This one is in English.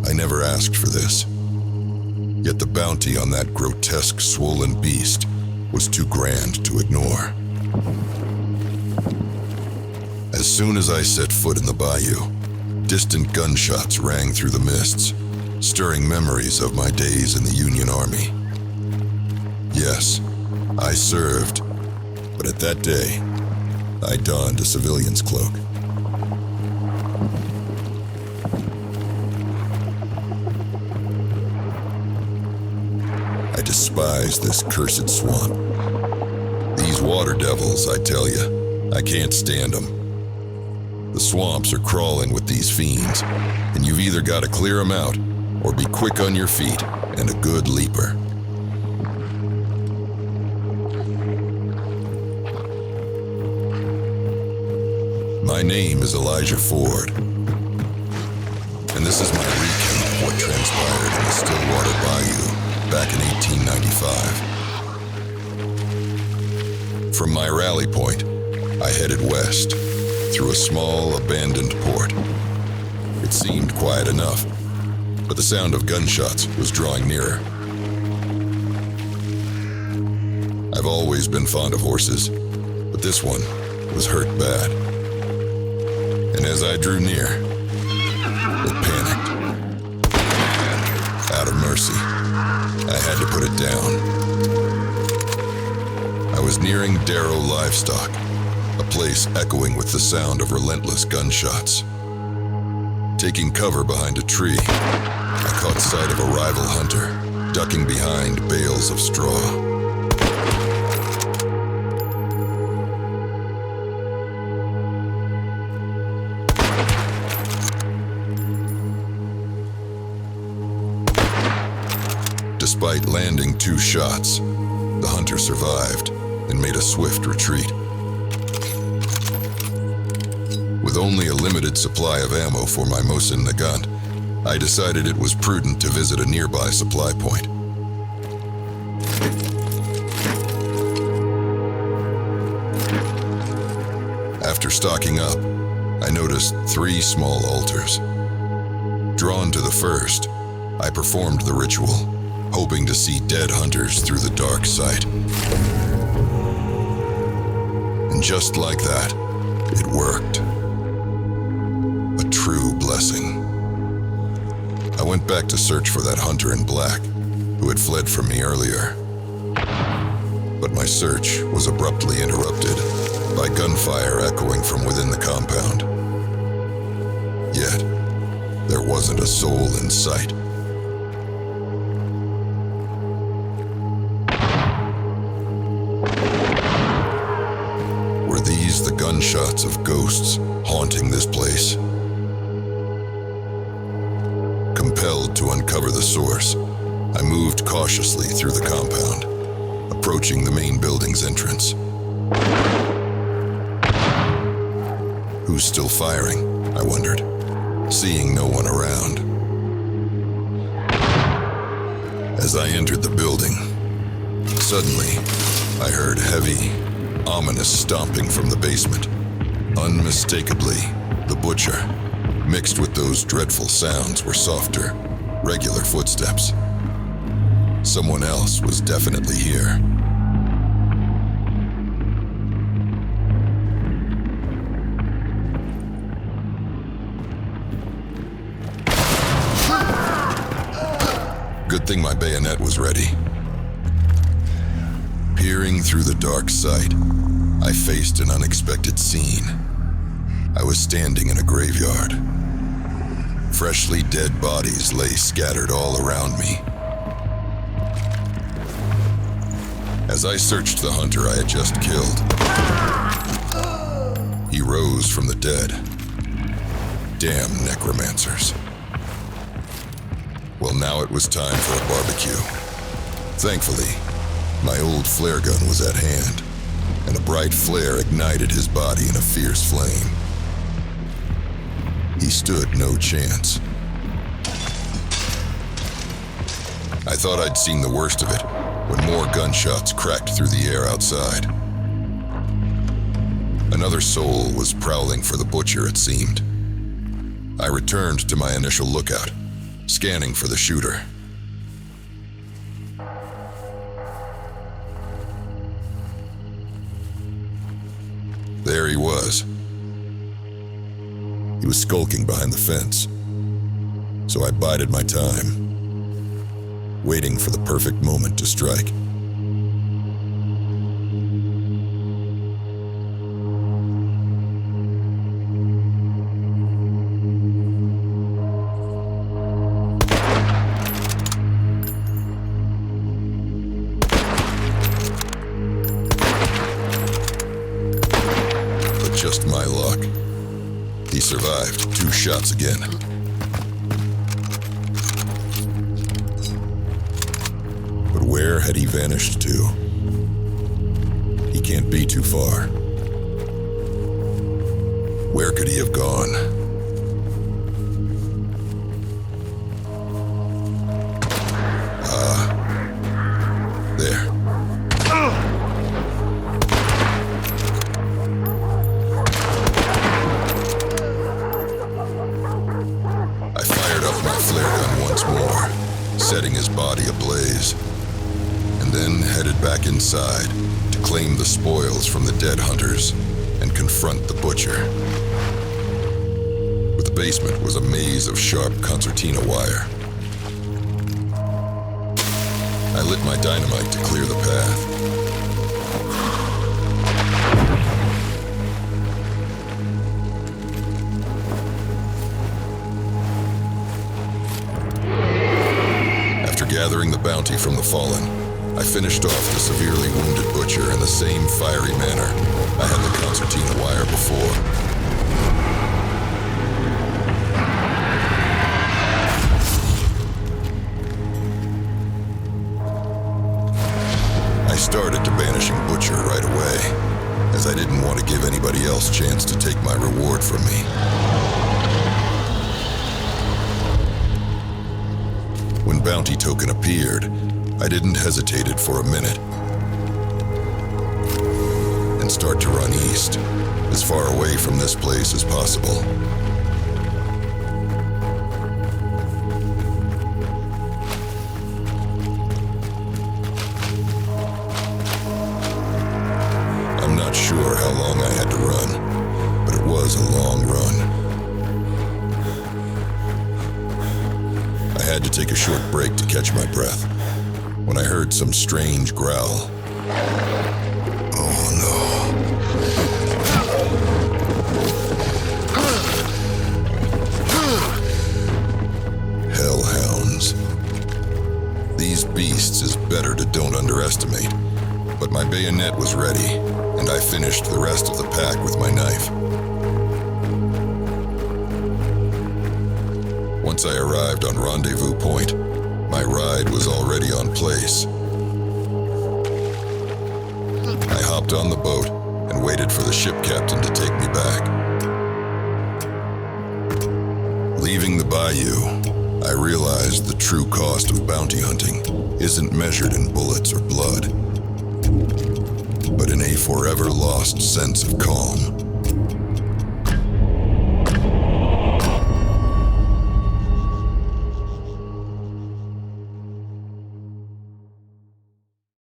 I never asked for this. Yet the bounty on that grotesque, swollen beast was too grand to ignore. As soon as I set foot in the bayou, distant gunshots rang through the mists, stirring memories of my days in the Union Army. Yes, I served, but at that day, I donned a civilian's cloak. I despise this cursed swamp. These water devils, I tell you, I can't stand them. The swamps are crawling with these fiends, and you've either got to clear them out or be quick on your feet and a good leaper. My name is Elijah Ford, and this is my recount of what transpired in the Stillwater Bayou back in 1895. From my rally point, I headed west, through a small, abandoned port. It seemed quiet enough, but the sound of gunshots was drawing nearer. I've always been fond of horses, but this one was hurt bad. And as I drew near, it panicked. Out of mercy, I had to put it down. I was nearing Darrow Livestock, a place echoing with the sound of relentless gunshots. Taking cover behind a tree, I caught sight of a rival hunter, ducking behind bales of straw. Despite landing 2 shots, the hunter survived and made a swift retreat. With only a limited supply of ammo for my Mosin Nagant, I decided it was prudent to visit a nearby supply point. After stocking up, I noticed 3 small altars. Drawn to the first, I performed the ritual, hoping to see dead hunters through the dark sight. And just like that, it worked. A true blessing. I went back to search for that hunter in black, who had fled from me earlier. But my search was abruptly interrupted by gunfire echoing from within the compound. Yet, there wasn't a soul in sight. Were these the gunshots of ghosts haunting this place? Compelled to uncover the source, I moved cautiously through the compound, approaching the main building's entrance. Who's still firing? I wondered, seeing no one around. As I entered the building, suddenly I heard heavy, ominous stomping from the basement. Unmistakably, the butcher, mixed with those dreadful sounds, were softer, regular footsteps. Someone else was definitely here. Good thing my bayonet was ready. Peering through the dark sight, I faced an unexpected scene. I was standing in a graveyard. Freshly dead bodies lay scattered all around me. As I searched the hunter I had just killed, he rose from the dead. Damn necromancers. Well, now it was time for a barbecue. Thankfully, my old flare gun was at hand, and a bright flare ignited his body in a fierce flame. He stood no chance. I thought I'd seen the worst of it when more gunshots cracked through the air outside. Another soul was prowling for the butcher, it seemed. I returned to my initial lookout, scanning for the shooter. There he was. He was skulking behind the fence, so I bided my time, waiting for the perfect moment to strike. Just my luck. He survived 2 shots again. But where had he vanished to? He can't be too far. Where could he have gone? There. Setting his body ablaze, and then headed back inside to claim the spoils from the dead hunters and confront the butcher. But the basement was a maze of sharp concertina wire. I lit my dynamite to clear the path. Gathering the bounty from the fallen, I finished off the severely wounded butcher in the same fiery manner I had the concertina wire before. I started to banishing butcher right away, as I didn't want to give anybody else chance to take my reward from me. When bounty token appeared, I didn't hesitate it for a minute and start to run east, as far away from this place as possible. I'm not sure how long I had to run, but it was a long run. I had to take a short break to catch my breath when I heard some strange growl. Oh no. Hellhounds. These beasts is better to don't underestimate, but my bayonet was ready, and I finished the rest of the pack with my knife. Once I arrived on rendezvous point, my ride was already on place. I hopped on the boat and waited for the ship captain to take me back. Leaving the bayou, I realized the true cost of bounty hunting isn't measured in bullets or blood, but in a forever lost sense of calm.